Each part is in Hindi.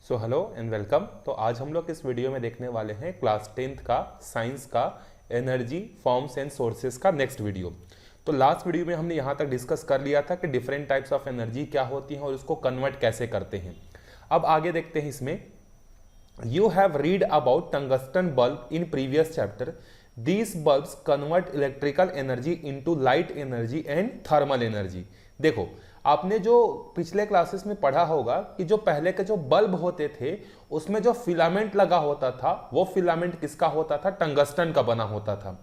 So hello and welcome. तो आज हम लोग इस वीडियो में देखने वाले हैं क्लास 10th का साइंस का एनर्जी फॉर्म्स एंड सोर्सेज का नेक्स्ट वीडियो। तो लास्ट वीडियो में हमने यहाँ तक डिस्कस कर लिया था कि डिफरेंट टाइप्स ऑफ एनर्जी क्या होती हैं और उसको कन्वर्ट कैसे करते हैं। अब आगे देखते हैं इसमें। You have read about tungsten bulb in previous chapter. These bulbs convert electrical energy into light energy and thermal energy. देखो, आपने जो पिछले क्लासेस में पढ़ा होगा कि जो पहले के जो बल्ब होते थे उसमें जो फिलामेंट लगा होता था वो फिलामेंट किसका होता था? टंगस्टन का बना होता था।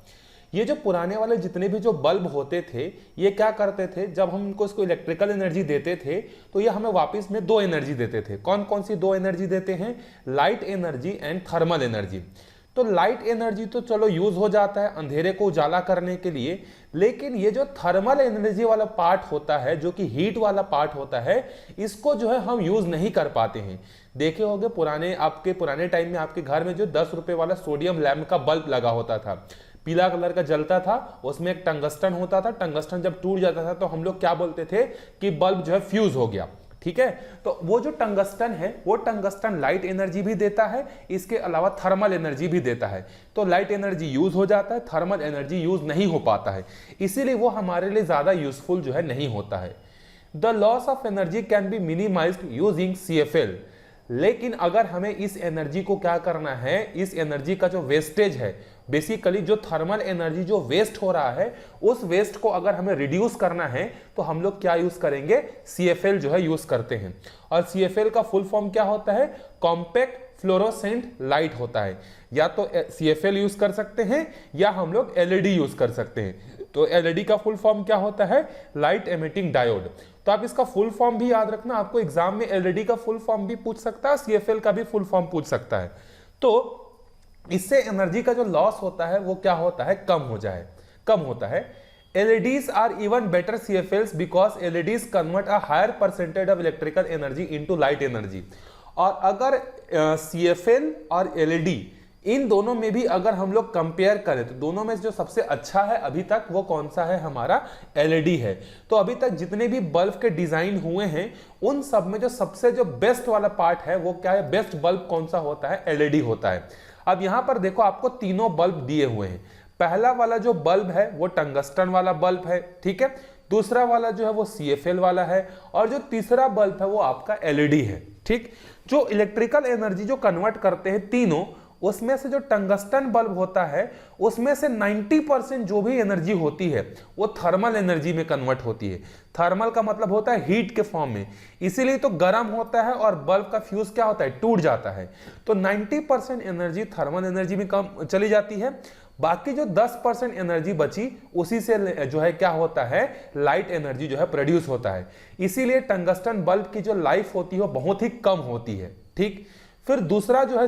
ये जो पुराने वाले जितने भी जो बल्ब होते थे ये क्या करते थे, जब हम इनको इसको इलेक्ट्रिकल एनर्जी देते थे तो ये हमें वापस में दो एनर्जी देते थे। कौन कौन सी दो एनर्जी देते हैं? Light energy and thermal energy. तो लाइट एनर्जी तो चलो यूज हो जाता है अंधेरे को उजाला करने के लिए, लेकिन ये जो थर्मल एनर्जी वाला पार्ट होता है, जो कि हीट वाला पार्ट होता है, इसको जो है हम यूज नहीं कर पाते हैं। देखे होंगे पुराने टाइम में आपके घर में जो 10 रुपए वाला सोडियम लैंप का बल्ब लगा होता था, पीला कलर का जलता था, उसमें एक टंगस्टन होता था। टंगस्टन जब टूट जाता था तो हम लोग क्या बोलते थे कि बल्ब जो है फ्यूज हो गया। ठीक है, तो वो जो टंगस्टन है वो टंगस्टन लाइट एनर्जी भी देता है, इसके अलावा थर्मल एनर्जी भी देता है। तो लाइट एनर्जी यूज हो जाता है, थर्मल एनर्जी यूज नहीं हो पाता है, इसीलिए वो हमारे लिए ज्यादा यूजफुल जो है नहीं होता है। The loss of energy can B minimised using CFL। लेकिन अगर हमें इस एनर्जी को क्या करना है, इस एनर्जी का जो वेस्टेज है, बेसिकली जो थर्मल एनर्जी जो वेस्ट हो रहा है, उस वेस्ट को अगर हमें रिड्यूस करना है तो हम लोग क्या यूज करेंगे? CFL जो है यूज करते हैं। और CFL का फुल फॉर्म क्या होता है? कॉम्पैक्ट फ्लोरोसेंट लाइट होता है। या तो CFL यूज कर सकते हैं या हम लोग LED यूज कर सकते हैं। तो LED का फुल फॉर्म क्या होता है? Light emitting diode. तो आप इसका फुल फॉर्म भी याद रखना, आपको एग्जाम में LED का फुल फॉर्म भी पूछ सकता है, CFL का भी फुल फॉर्म पूछ सकता है। तो इससे एनर्जी का जो लॉस होता है वो क्या होता है? कम होता है। LEDs are even better CFLs because LEDs convert a higher percentage of electrical energy into light energy। और अगर CFL और LED इन दोनों में भी अगर हम लोग कंपेयर करें तो दोनों में जो सबसे अच्छा है अभी तक वो कौन सा है? हमारा LED है। तो अभी तक जितने भी बल्ब के डिजाइन हुए हैं उन सब में जो सबसे जो बेस्ट वाला पार्ट है वो क्या है? बेस्ट बल्ब कौन सा होता है? LED होता है। अब यहां पर देखो, आपको तीनों बल्ब दिए हुए हैं। पहला वाला जो बल्ब है वो टंगस्टन वाला बल्ब है, ठीक है। दूसरा वाला जो है वो CFL वाला है, और जो तीसरा बल्ब है वो आपका LED है, ठीक। जो इलेक्ट्रिकल एनर्जी जो कन्वर्ट करते हैं तीनों, उसमें से जो टंगस्टन बल्ब होता है उसमें से 90% जो भी एनर्जी होती है वो थर्मल एनर्जी में कन्वर्ट होती है। थर्मल का मतलब होता है हीट के फॉर्म में, इसीलिए तो गर्म होता है और बल्ब का फ्यूज क्या होता है? टूट जाता है। तो 90% एनर्जी थर्मल एनर्जी में कम चली जाती है, बाकी जो 10% एनर्जी बची उसी से जो है क्या होता है? लाइट एनर्जी जो है प्रोड्यूस होता है। इसीलिए टंगस्टन बल्ब की जो लाइफ होती है वो बहुत ही कम होती है, ठीक। फिर दूसरा जो है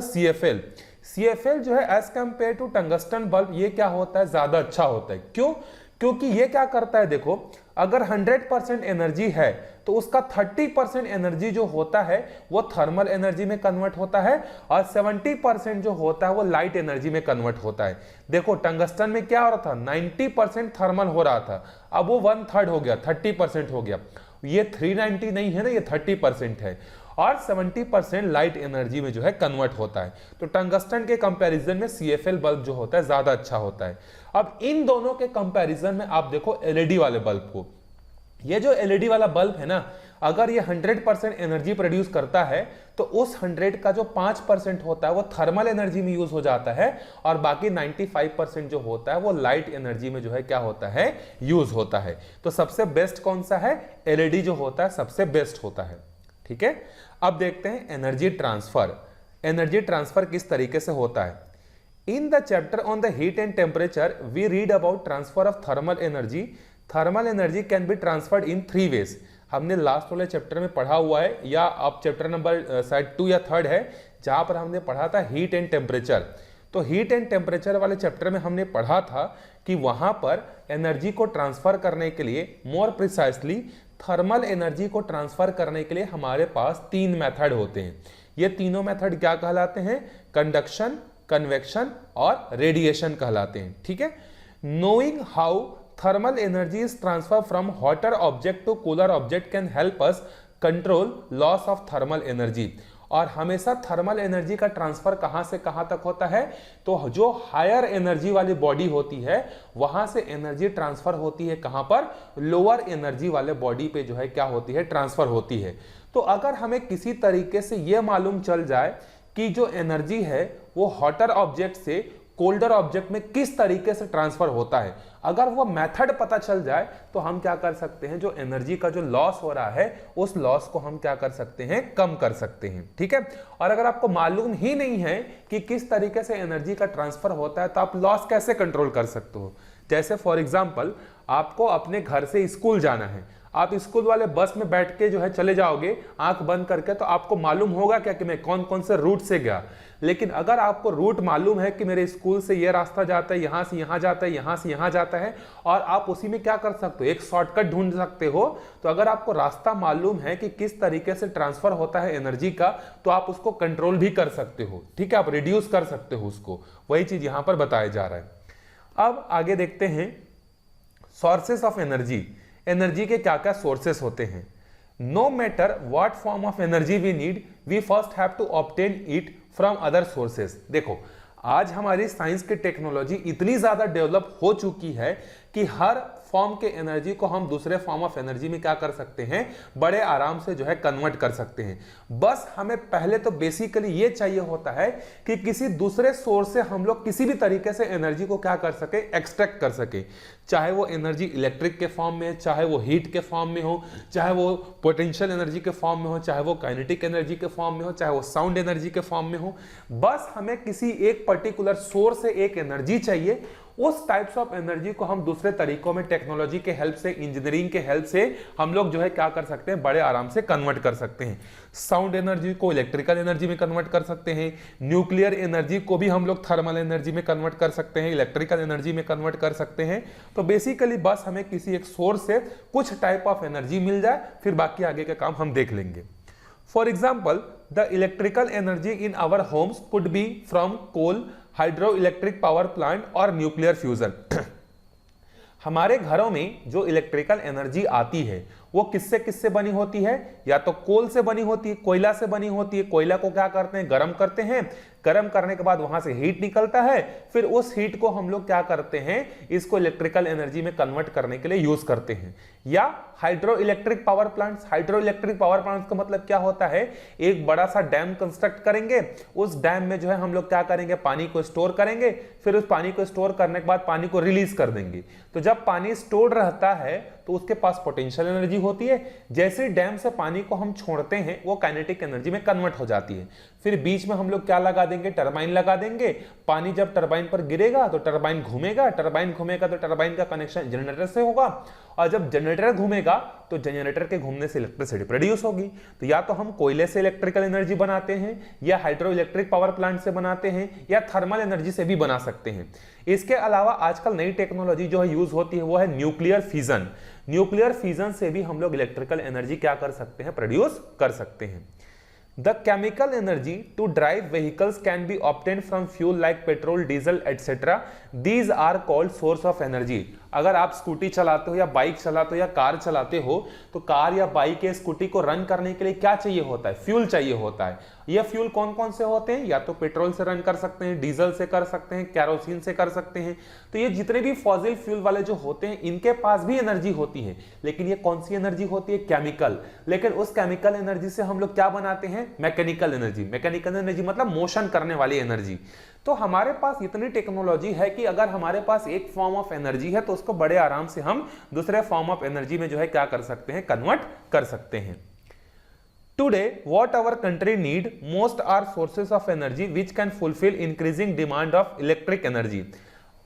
CFL जो है as compare to tungsten bulb, ये क्या होता है? ज्यादा अच्छा होता है। क्यों? क्योंकि ये क्या करता है, देखो, अगर 100% एनर्जी है तो उसका 30% एनर्जी जो होता है वो थर्मल एनर्जी में कन्वर्ट होता है, और 70% जो होता है वो लाइट एनर्जी में कन्वर्ट होता है। देखो, टंगस्टन में क्या हो रहा था? 90% थर्मल हो रहा था, अब वो 1/3 हो गया, 30% हो गया। ये 390 नहीं है ना, ये 30% है, और 70% लाइट एनर्जी में जो है कन्वर्ट होता है। तो टंगस्टन के कंपैरिजन में CFL बल्ब जो होता है ज्यादा अच्छा होता है। अब इन दोनों के कंपैरिजन में आप देखो LED वाले बल्ब को, ये जो LED वाला बल्ब है ना, अगर ये 100% एनर्जी प्रोड्यूस करता है तो उस 100 का जो 5% होता है वो थर्मल एनर्जी में यूज हो जाता है, और बाकी 95% जो होता है वो लाइट एनर्जी में जो है क्या होता है? यूज होता है। तो सबसे बेस्ट कौन सा है? LED जो होता है सबसे बेस्ट होता है, ठीक है। अब देखते हैं एनर्जी ट्रांसफर। एनर्जी ट्रांसफर किस तरीके से होता है? In the chapter on the heat and temperature we read about transfer of thermal energy. Thermal energy can be transferred in 3 ways. हमने लास्ट वाले चैप्टर में पढ़ा हुआ है, या अब चैप्टर नंबर शायद 2 या 3 है, जहां पर हमने पढ़ा था हीट एंड टेम्परेचर। तो हीट एंड टेम्परेचर वाले चैप्टर में हमने पढ़ा था कि वहां पर एनर्जी को ट्रांसफर करने के लिए, मोर प्रिसाइसली थर्मल एनर्जी को ट्रांसफर करने के लिए हमारे पास 3 मेथड होते हैं। ये तीनों मेथड क्या कहलाते हैं? कंडक्शन, कन्वेक्शन और रेडिएशन कहलाते हैं, ठीक है। Knowing how thermal energy is transfer from hotter object to cooler object can help us control loss of thermal energy. और हमेशा थर्मल एनर्जी का ट्रांसफर कहां से कहां तक होता है, तो जो हायर एनर्जी वाली बॉडी होती है वहां से एनर्जी ट्रांसफर होती है कहां पर, लोअर एनर्जी वाले बॉडी पे जो है क्या होती है, ट्रांसफर होती है। तो अगर हमें किसी तरीके से यह मालूम चल जाए कि जो एनर्जी है वो हॉटर ऑब्जेक्ट से कोल्डर ऑब्जेक्ट में किस तरीके से ट्रांसफर होता है, अगर वो मेथड पता चल जाए तो हम क्या कर सकते हैं, जो एनर्जी का जो लॉस हो रहा है उस लॉस को हम क्या कर सकते हैं, कम कर सकते हैं। ठीक है, और अगर आपको मालूम ही नहीं है कि किस तरीके से एनर्जी का ट्रांसफर होता है तो आप लॉस कैसे कंट्रोल कर सकते हो। जैसे फॉर एग्जांपल आपको अपने घर से स्कूल जाना है, आप स्कूल वाले बस में बैठ के जो है चले जाओगे आंख बंद करके, तो आपको मालूम होगा क्या कि मैं कौन कौन से रूट से गया। लेकिन अगर आपको रूट मालूम है कि मेरे स्कूल से ये रास्ता जाता है, यहां से यहां जाता है, यहां से यहां जाता है, और आप उसी में क्या कर सकते हो, एक शॉर्टकट ढूंढ सकते हो। तो अगर आपको रास्ता मालूम है कि किस तरीके से ट्रांसफर होता है एनर्जी का, तो आप उसको कंट्रोल भी कर सकते हो। ठीक है, आप रिड्यूस कर सकते हो उसको, वही चीज यहां पर बताया जा रहा है। अब आगे देखते हैं सोर्सेस ऑफ एनर्जी। एनर्जी के क्या क्या सोर्सेस होते हैं। No matter what form of energy we need, we first have to obtain it from other sources. देखो आज हमारी साइंस की टेक्नोलॉजी इतनी ज्यादा डेवलप हो चुकी है कि हर फॉर्म के एनर्जी को हम दूसरे फॉर्म ऑफ एनर्जी में क्या कर सकते हैं, बड़े आराम से जो है कन्वर्ट कर सकते हैं। बस हमें पहले तो बेसिकली ये चाहिए होता है कि किसी दूसरे सोर्स से हम लोग किसी भी तरीके से एनर्जी को क्या कर सके, एक्सट्रैक्ट कर सके। चाहे वो एनर्जी इलेक्ट्रिक के फॉर्म में, चाहे वो हीट के फॉर्म में हो, चाहे वो पोटेंशियल एनर्जी के फॉर्म में हो, चाहे वो काइनेटिक एनर्जी के फॉर्म में हो, चाहे वो साउंड एनर्जी के फॉर्म में हो। बस हमें किसी एक पर्टिकुलर सोर्स से एक एनर्जी चाहिए, उस टाइप्स ऑफ एनर्जी को हम दूसरे तरीकों में टेक्नोलॉजी के हेल्प से, इंजीनियरिंग के हेल्प से हम लोग जो है क्या कर सकते हैं, बड़े आराम से कन्वर्ट कर सकते हैं। साउंड एनर्जी को इलेक्ट्रिकल एनर्जी में कन्वर्ट कर सकते हैं, न्यूक्लियर एनर्जी को भी हम लोग थर्मल एनर्जी में कन्वर्ट कर सकते हैं, इलेक्ट्रिकल एनर्जी में कन्वर्ट कर सकते हैं। तो बेसिकली बस हमें किसी एक सोर्स से कुछ टाइप ऑफ एनर्जी मिल जाए, फिर बाकी आगे के काम हम देख लेंगे। For example the electrical energy in our homes could be from coal, hydro electric power plant और न्यूक्लियर फ्यूजन। हमारे घरों में जो इलेक्ट्रिकल एनर्जी आती है वो किससे किससे बनी होती है, या तो कोल से बनी होती है, कोयला से बनी होती है। कोयला को क्या करते हैं, गर्म करते हैं, गर्म करने के बाद वहां से हीट निकलता है, फिर उस हीट को हम लोग क्या करते हैं, इसको इलेक्ट्रिकल एनर्जी में कन्वर्ट करने के लिए यूज करते हैं। या hydro electric power plants, hydro electric power plants का मतलब क्या होता है, एक बड़ा सा डैम कंस्ट्रक्ट करेंगे, उस डैम में जो है हम लोग क्या करेंगे, पानी को स्टोर करेंगे, फिर उस पानी को स्टोर करने के बाद पानी को रिलीज कर देंगे। तो जब पानी स्टोर रहता है तो उसके पास पोटेंशियल एनर्जी होती है, जैसे डैम से पानी को हम छोड़ते हैं वो काइनेटिक एनर्जी में कन्वर्ट हो जाती है। फिर बीच में हम लोग क्या लगा देंगे, टरबाइन लगा देंगे। पानी जब टरबाइन पर गिरेगा तो टरबाइन घूमेगा, टरबाइन घूमेगा तो टरबाइन का कनेक्शन जनरेटर से होगा, और जब जनरेटर घूमेगा तो जनरेटर के घूमने से इलेक्ट्रिसिटी प्रोड्यूस होगी। तो या तो हम कोयले से इलेक्ट्रिकल एनर्जी बनाते हैं, या हाइड्रो इलेक्ट्रिक पावर प्लांट से बनाते हैं, या थर्मल एनर्जी से भी बना सकते हैं। इसके अलावा आजकल नई टेक्नोलॉजी जो है यूज होती है वो है न्यूक्लियर फिजन। न्यूक्लियर फिजन से भी हम लोग इलेक्ट्रिकल एनर्जी क्या कर सकते हैं, प्रोड्यूस कर सकते हैं। The chemical energy to drive vehicles can be obtained from fuel like petrol, diesel, etc. These are called source of energy. अगर आप स्कूटी चलाते हो या बाइक चलाते हो या कार चलाते हो तो कार या बाइक या स्कूटी को रन करने के लिए क्या चाहिए होता है, फ्यूल चाहिए होता है। यह फ्यूल कौन कौन से होते हैं, या तो पेट्रोल से रन कर सकते हैं, डीजल से कर सकते हैं, कैरोसिन से कर सकते हैं। तो ये जितने भी फॉसिल फ्यूल वाले जो होते हैं इनके पास भी एनर्जी होती है, लेकिन ये कौन सी एनर्जी होती है, केमिकल। लेकिन उस केमिकल एनर्जी से हम लोग क्या बनाते हैं, मैकेनिकल एनर्जी। मैकेनिकल एनर्जी मतलब मोशन करने वाली एनर्जी। तो हमारे पास इतनी टेक्नोलॉजी है कि अगर हमारे पास एक फॉर्म ऑफ एनर्जी है तो उसको बड़े आराम से हम दूसरे फॉर्म ऑफ एनर्जी में जो है क्या कर सकते हैं, कन्वर्ट कर सकते हैं। Today, what our country need most are sources of energy which can fulfill increasing demand of electric energy.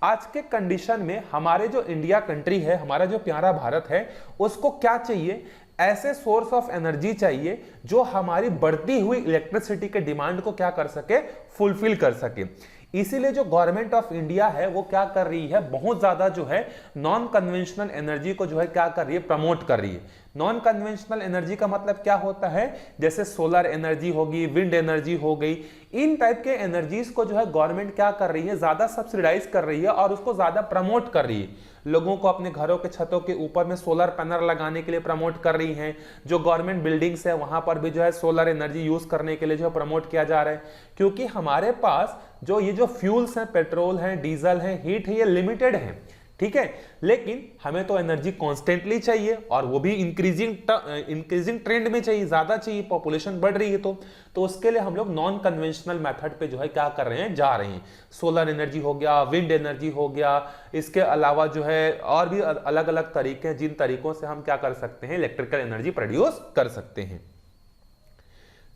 आज के कंडीशन में हमारे जो इंडिया कंट्री है, हमारा जो प्यारा भारत है, उसको क्या चाहिए, ऐसे सोर्स ऑफ एनर्जी चाहिए जो हमारी बढ़ती हुई इलेक्ट्रिसिटी के डिमांड को क्या कर सके, फुलफिल कर सके। इसीलिए जो गवर्नमेंट ऑफ इंडिया है वो क्या कर रही है, बहुत ज्यादा जो है नॉन कन्वेंशनल एनर्जी को जो है क्या कर रही है, प्रमोट कर रही है। नॉन कन्वेंशनल एनर्जी का मतलब क्या होता है, जैसे सोलर एनर्जी होगी, विंड एनर्जी हो गई, इन टाइप के एनर्जीज को जो है गवर्नमेंट क्या कर रही है, ज्यादा सब्सिडाइज कर रही है और उसको ज्यादा प्रमोट कर रही है। लोगों को अपने घरों के छतों के ऊपर में सोलर पैनल लगाने के लिए प्रमोट कर रही हैं। जो गवर्नमेंट बिल्डिंग्स है वहां पर भी जो है सोलर एनर्जी यूज करने के लिए जो है प्रमोट किया जा रहा है, क्योंकि हमारे पास जो ये जो फ्यूल्स हैं, पेट्रोल है, डीजल है, हीट है, ये लिमिटेड है, ठीक है। लेकिन हमें तो एनर्जी कॉन्स्टेंटली चाहिए और वो भी इंक्रीजिंग ट्रेंड में चाहिए, ज्यादा चाहिए, पॉपुलेशन बढ़ रही है। तो उसके लिए हम लोग नॉन कन्वेंशनल मेथड पे जो है क्या कर रहे हैं, जा रहे हैं। सोलर एनर्जी हो गया, विंड एनर्जी हो गया, इसके अलावा जो है और भी अलग अलग तरीके हैं जिन तरीकों से हम क्या कर सकते हैं, इलेक्ट्रिकल एनर्जी प्रोड्यूस कर सकते हैं।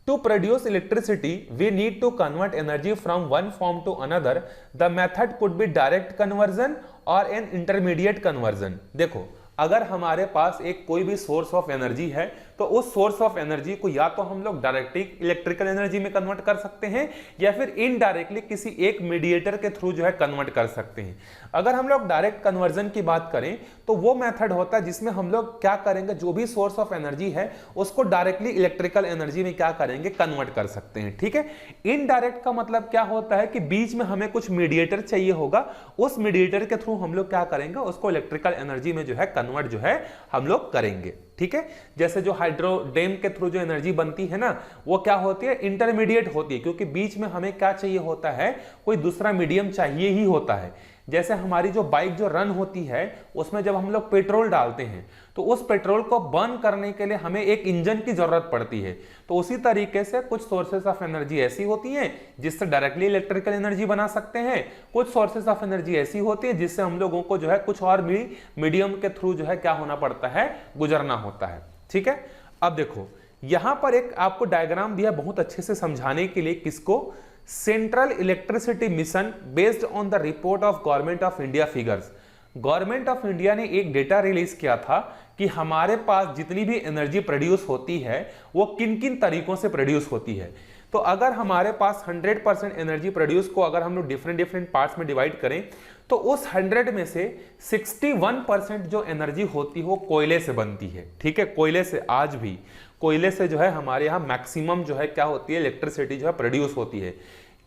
To produce electricity, we need to convert energy from one form to another. The method could be direct conversion or an intermediate conversion. देखो, अगर हमारे पास एक कोई भी सोर्स ऑफ एनर्जी है तो उस सोर्स ऑफ एनर्जी को या तो हम लोग डायरेक्टली इलेक्ट्रिकल एनर्जी में कन्वर्ट कर सकते हैं या फिर इनडायरेक्टली किसी एक मीडिएटर के थ्रू जो है कन्वर्ट कर सकते हैं। अगर हम लोग डायरेक्ट कन्वर्जन की बात करें तो वो मेथड होता है जिसमें हम लोग क्या करेंगे, जो भी सोर्स ऑफ एनर्जी है उसको डायरेक्टली इलेक्ट्रिकल एनर्जी में क्या करेंगे, कन्वर्ट कर सकते हैं, ठीक है। इनडायरेक्ट का मतलब क्या होता है कि बीच में हमें कुछ मीडिएटर चाहिए होगा, उस मीडिएटर के थ्रू हम लोग क्या करेंगे, उसको इलेक्ट्रिकल एनर्जी में जो है कन्वर्ट जो है हम लोग करेंगे, ठीक है। जैसे जो हाइड्रो डैम के थ्रू जो एनर्जी बनती है ना, वो क्या होती है, इंटरमीडिएट होती है, क्योंकि बीच में हमें क्या चाहिए होता है, कोई दूसरा मीडियम चाहिए ही होता है। जैसे हमारी जो बाइक जो रन होती है उसमें जब हम लोग पेट्रोल डालते हैं तो उस पेट्रोल को बर्न करने के लिए हमें एक इंजन की जरूरत पड़ती है। तो उसी तरीके से कुछ सोर्सेस ऑफ एनर्जी ऐसी होती हैं जिससे डायरेक्टली इलेक्ट्रिकल एनर्जी बना सकते हैं, कुछ सोर्सेस ऑफ एनर्जी ऐसी होती है जिससे हम लोगों को जो है कुछ और भी मीडियम के थ्रू जो है क्या होना पड़ता है, गुजरना होता है, ठीक है। अब देखो यहां पर एक आपको डायग्राम दिया बहुत अच्छे से समझाने के लिए, किसको, central electricity mission based on the report of government of India figures. Government of India ने एक डेटा रिलीज किया था कि हमारे पास जितनी भी एनर्जी प्रोड्यूस होती है वो किन किन तरीकों से प्रोड्यूस होती है। तो अगर हमारे पास 100% एनर्जी प्रोड्यूस को अगर हम लोग डिफरेंट पार्ट्स में डिवाइड करें तो उस 100 में से 61% जो एनर्जी होती है वो कोयले से बनती है, ठीक है। कोयले से, आज भी कोयले से जो है हमारे यहाँ मैक्सिमम जो है क्या होती है, इलेक्ट्रिसिटी जो है प्रोड्यूस होती है,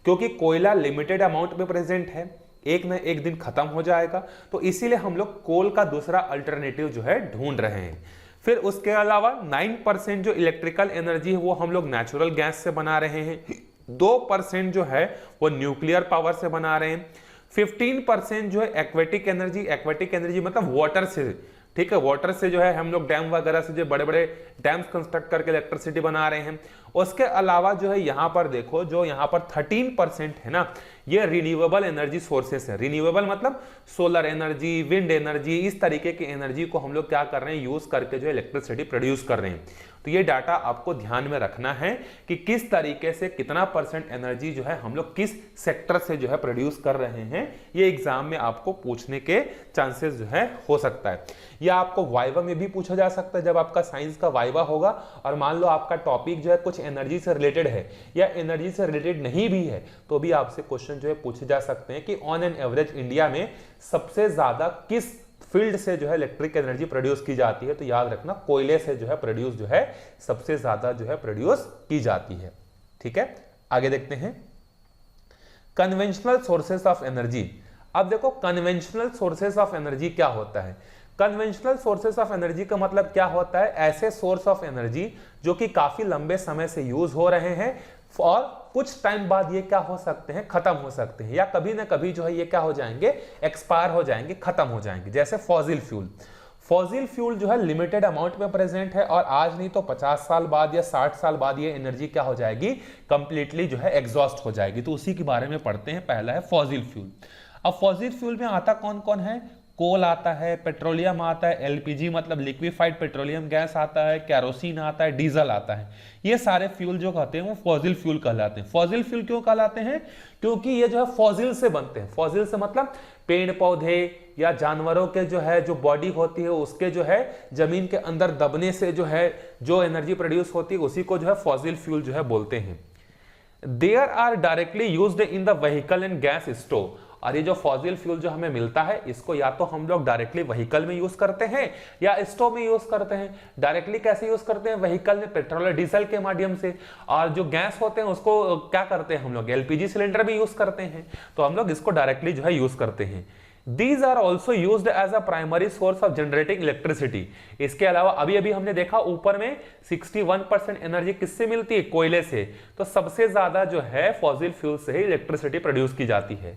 क्योंकि कोयला लिमिटेड अमाउंट में प्रेजेंट है, एक न एक दिन खत्म हो जाएगा, तो इसीलिए हम लोग कोल का दूसरा अल्टरनेटिव जो है ढूंढ रहे हैं। फिर उसके अलावा 9% जो इलेक्ट्रिकल एनर्जी है वो हम लोग नेचुरल गैस से बना रहे हैं, 2% जो है वो न्यूक्लियर पावर से बना रहे हैं, 15% जो है एक्वेटिक एनर्जी मतलब वाटर से, ठीक है, वाटर से जो है हम लोग डैम वगैरह से जो बड़े बड़े डैम्स कंस्ट्रक्ट करके इलेक्ट्रिसिटी बना रहे हैं। उसके अलावा जो है यहाँ पर देखो, जो यहाँ पर 13% है ना, ये रिन्यूएबल एनर्जी सोर्सेस है। रिन्यूएबल मतलब सोलर एनर्जी, विंड एनर्जी, इस तरीके की एनर्जी को हम लोग क्या कर रहे हैं, यूज करके जो इलेक्ट्रिसिटी प्रोड्यूस कर रहे हैं। तो ये डाटा आपको ध्यान में रखना है कि किस तरीके से कितना % एनर्जी जो है हम लोग किस सेक्टर से जो है प्रोड्यूस कर रहे हैं, ये एग्जाम में आपको पूछने के चांसेस जो है हो सकता है। या आपको वाइवा में भी पूछा जा सकता है, जब आपका साइंस का वाइवा होगा और मान लो आपका टॉपिक जो है कुछ एनर्जी से रिलेटेड है या एनर्जी से रिलेटेड नहीं भी है, तो भी आपसे क्वेश्चन जो है पूछे जा सकते हैं कि ऑन एन एवरेज इंडिया में सबसे ज्यादा किस फील्ड से जो है इलेक्ट्रिक एनर्जी प्रोड्यूस की जाती है। तो याद रखना, कोयले से जो है प्रोड्यूस जो है सबसे ज्यादा जो है प्रोड्यूस की जाती है, ठीक है। आगे देखते हैं कन्वेंशनल सोर्सेस ऑफ एनर्जी। अब देखो कन्वेंशनल सोर्सेस ऑफ एनर्जी क्या होता है। कन्वेंशनल सोर्सेस ऑफ एनर्जी का मतलब क्या होता है, ऐसे सोर्स ऑफ एनर्जी जो कि काफी लंबे समय से यूज हो रहे हैं और कुछ टाइम बाद ये क्या हो सकते हैं, खत्म हो सकते हैं, या कभी ना कभी जो है ये क्या हो जाएंगे, एक्सपायर हो जाएंगे, खत्म हो जाएंगे। जैसे फॉसिल फ्यूल जो है लिमिटेड अमाउंट में प्रेजेंट है और आज नहीं तो 50 साल बाद या 60 साल बाद ये एनर्जी क्या हो जाएगी, कंप्लीटली जो है एग्जॉस्ट हो जाएगी। तो उसी के बारे में पढ़ते हैं। पहला है फॉसिल फ्यूल। अब फॉसिल फ्यूल में आता कौन कौन है, कोल आता है, पेट्रोलियम आता है, एलपीजी मतलब लिक्विफाइड पेट्रोलियम गैस आता है, कैरोसिन आता है, डीजल आता है। ये सारे फ्यूल जो कहते हैं वो फॉसिल फ्यूल कहलाते हैं। फॉसिल फ्यूल क्यों कहलाते हैं, क्योंकि ये जो है फॉसिल से बनते हैं। फॉसिल से मतलब पेड़ पौधे या जानवरों के जो है जो बॉडी होती है उसके जो है जमीन के अंदर दबने से जो है जो एनर्जी प्रोड्यूस होती है उसी को जो है फॉसिल फ्यूल जो है बोलते हैं। There are directly used in the vehicle and gas stove. और ये जो फॉसिल फ्यूल जो हमें मिलता है इसको या तो हम लोग डायरेक्टली व्हीकल में यूज करते हैं या स्टोव में यूज करते हैं। डायरेक्टली कैसे यूज करते हैं, व्हीकल में पेट्रोल और डीजल के माध्यम से, और जो गैस होते हैं उसको क्या करते हैं हम लोग, एलपीजी सिलेंडर भी यूज करते हैं। तो हम लोग इसको डायरेक्टली जो है यूज करते हैं। These are also used as a primary source of generating electricity. इसके अलावा अभी अभी हमने देखा ऊपर में 61% एनर्जी किससे मिलती है, कोयले से। तो सबसे ज्यादा जो है फॉसिल फ्यूल से ही इलेक्ट्रिसिटी प्रोड्यूस की जाती है।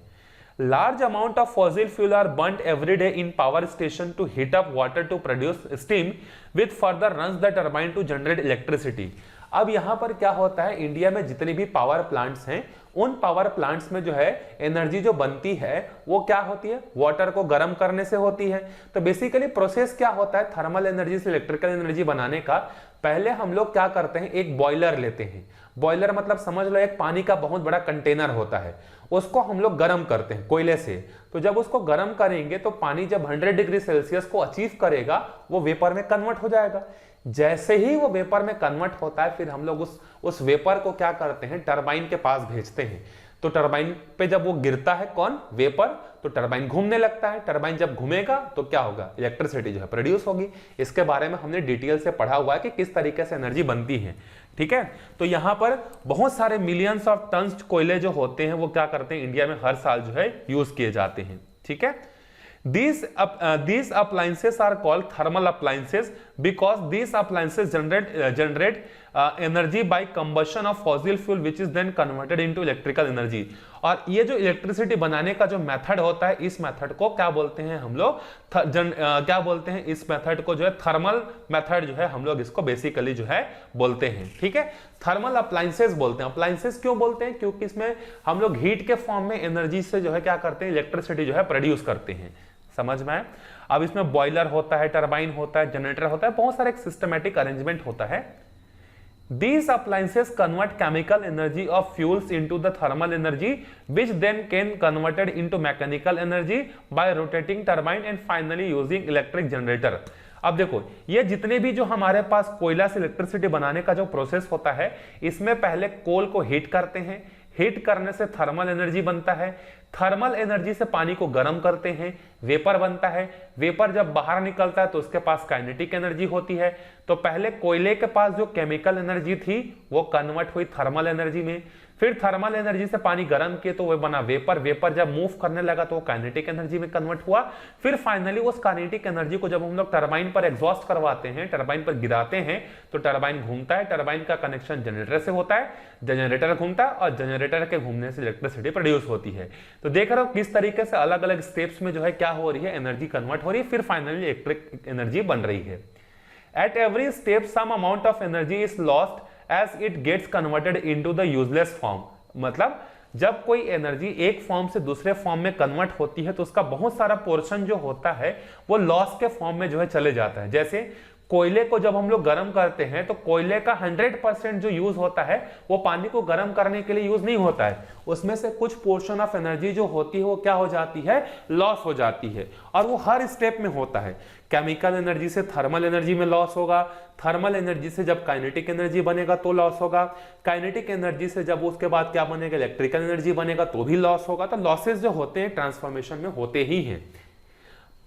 Large amount of fossil fuel are burnt every day in power station to heat up water to produce steam, which further runs the turbine to generate electricity. अब यहां पर क्या होता है, इंडिया में जितने भी पावर प्लांट्स हैं उन पावर प्लांट्स में जो है एनर्जी जो बनती है वो क्या होती है, वाटर को गर्म करने से होती है। तो बेसिकली प्रोसेस क्या होता है थर्मल एनर्जी से इलेक्ट्रिकल एनर्जी बनाने का। पहले हम लोग क्या करते हैं, एक बॉयलर लेते हैं। बॉयलर मतलब समझ लो एक पानी का बहुत बड़ा कंटेनर होता है, उसको हम लोग गर्म करते हैं कोयले से। तो जब उसको गर्म करेंगे तो पानी जब 100 डिग्री सेल्सियस को अचीव करेगा वो वेपर में कन्वर्ट हो जाएगा। जैसे ही वो वेपर में कन्वर्ट होता है फिर हम लोग उस वेपर को क्या करते हैं, टरबाइन के पास भेजते हैं। तो टरबाइन पे जब वो गिरता है कौन, वेपर, तो टरबाइन घूमने लगता है। टरबाइन जब घूमेगा तो क्या होगा, इलेक्ट्रिसिटी जो है प्रोड्यूस होगी। इसके बारे में हमने डिटेल से पढ़ा हुआ है कि किस तरीके से एनर्जी बनती है। ठीक है, तो यहां पर बहुत सारे मिलियंस ऑफ टन्स कोयले जो होते हैं वो क्या करते हैं, इंडिया में हर साल जो है यूज किए जाते हैं। ठीक है, these appliances are called thermal appliances because these appliances generate energy by combustion of fossil fuel which is then converted into electrical energy। और ये जो इलेक्ट्रिसिटी बनाने का जो मेथड होता है इस मेथड को क्या बोलते हैं हम लोग, क्या बोलते हैं इस मेथड को जो है थर्मल मेथड जो है हम लोग इसको बेसिकली जो है बोलते हैं। ठीक है, थर्मल अप्लायंसेस बोलते हैं। अप्लायंसेस क्यों बोलते हैं, क्योंकि इसमें हम लोग हीट के फॉर्म में एनर्जी से जो है क्या करते हैं, इलेक्ट्रिसिटी जो है प्रोड्यूस करते हैं। समझ में आए। अब इसमें बॉयलर होता है, टरबाइन होता है, जनरेटर होता है, बहुत सारे एक सिस्टमैटिक अरेंजमेंट होता है। These appliances convert chemical energy of fuels into the thermal energy, which then can converted into mechanical energy by rotating turbine and finally using electric generator। अब देखो ये जितने भी जो हमारे पास कोयला से इलेक्ट्रिसिटी बनाने का जो प्रोसेस होता है इसमें पहले कोल को हीट करते हैं, हीट करने से थर्मल एनर्जी बनता है, थर्मल एनर्जी से पानी को गर्म करते हैं, वेपर बनता है, वेपर जब बाहर निकलता है तो उसके पास काइनेटिक एनर्जी होती है। तो पहले कोयले के पास जो केमिकल एनर्जी थी वो कन्वर्ट हुई थर्मल एनर्जी में, फिर थर्मल एनर्जी से पानी गर्म किए तो वो बना वेपर, वेपर जब मूव करने लगा तो वो काइनेटिक एनर्जी में कन्वर्ट हुआ। फिर फाइनली उस काइनेटिक एनर्जी को जब हम लोग टरबाइन पर एग्जॉस्ट करवाते हैं, टरबाइन पर गिराते हैं तो टरबाइन घूमता है, टरबाइन का कनेक्शन जनरेटर से होता है, जनरेटर घूमता है और जनरेटर के घूमने से इलेक्ट्रिसिटी प्रोड्यूस होती है। तो देख रहे हो किस तरीके से अलग अलग स्टेप्स में जो है क्या हो रही है, एनर्जी कन्वर्ट हो रही है, फिर फाइनली इलेक्ट्रिक एनर्जी बन रही है। At every step some amount of energy is lost as it gets converted into the useless form. मतलब जब कोई एनर्जी एक फॉर्म से दूसरे फॉर्म में कन्वर्ट होती है तो उसका बहुत सारा पोर्शन जो होता है वो लॉस के फॉर्म में जो है चले जाता है। जैसे कोयले को जब हम लोग गर्म करते हैं तो कोयले का 100% जो यूज होता है वो पानी को गर्म करने के लिए यूज नहीं होता है, उसमें से कुछ पोर्शन ऑफ एनर्जी जो होती है वो क्या हो जाती है, लॉस हो जाती है। और वो हर स्टेप में होता है। केमिकल एनर्जी से थर्मल एनर्जी में लॉस होगा, थर्मल एनर्जी से जब काइनेटिक एनर्जी बनेगा तो लॉस होगा, काइनेटिक एनर्जी से जब उसके बाद क्या बनेगा, इलेक्ट्रिकल एनर्जी बनेगा तो भी लॉस होगा। तो लॉसेस जो होते हैं ट्रांसफॉर्मेशन में होते ही हैं।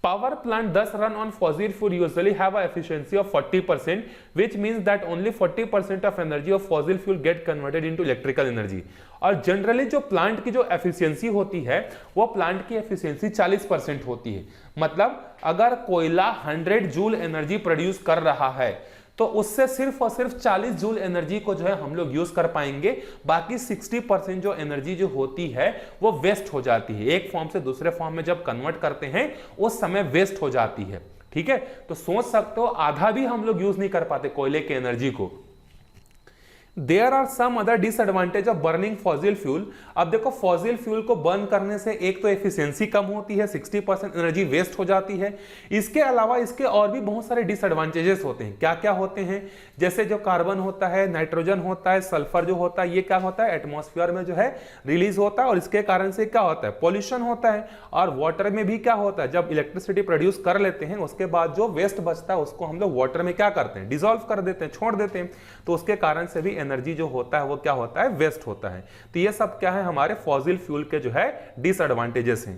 Power plant thus run on fossil fuel usually have a efficiency of 40%, which means that only 40% of energy of fossil fuel get converted into electrical energy। और जनरली जो प्लांट की जो एफिशिएंसी होती है वो प्लांट की एफिशिएंसी 40% होती है। मतलब अगर कोयला 100 जूल एनर्जी प्रोड्यूस कर रहा है तो उससे सिर्फ और सिर्फ 40 जूल एनर्जी को जो है हम लोग यूज कर पाएंगे, बाकी 60% जो एनर्जी जो होती है वो वेस्ट हो जाती है। एक फॉर्म से दूसरे फॉर्म में जब कन्वर्ट करते हैं उस समय वेस्ट हो जाती है। ठीक है, तो सोच सकते हो आधा भी हम लोग यूज नहीं कर पाते कोयले की एनर्जी को। There are some other disadvantage of burning fossil fuel। अब देखो फॉसिल फ्यूल को बर्न करने से एक तो एफिशिएंसी कम होती है, 60% एनर्जी वेस्ट हो जाती है। इसके अलावा इसके और भी बहुत सारे डिसएडवांटेजेस होते हैं। क्या क्या होते हैं, जैसे जो कार्बन होता है, नाइट्रोजन होता है, सल्फर जो होता है, ये क्या होता है, एटमॉस्फेयर में जो है रिलीज होता है और इसके कारण से क्या होता है, पॉल्यूशन होता है। और वाटर में भी क्या होता है, जब इलेक्ट्रिसिटी प्रोड्यूस कर लेते हैं उसके बाद जो वेस्ट बचता है उसको हम लोग वाटर में क्या करते हैं, डिसॉल्व कर देते हैं, छोड़ देते हैं। तो उसके कारण से भी एनर्जी जो होता है वो क्या होता है, वेस्ट होता है। तो ये सब क्या है, हमारे फॉसिल फ्यूल के जो है डिसएडवांटेजेस हैं।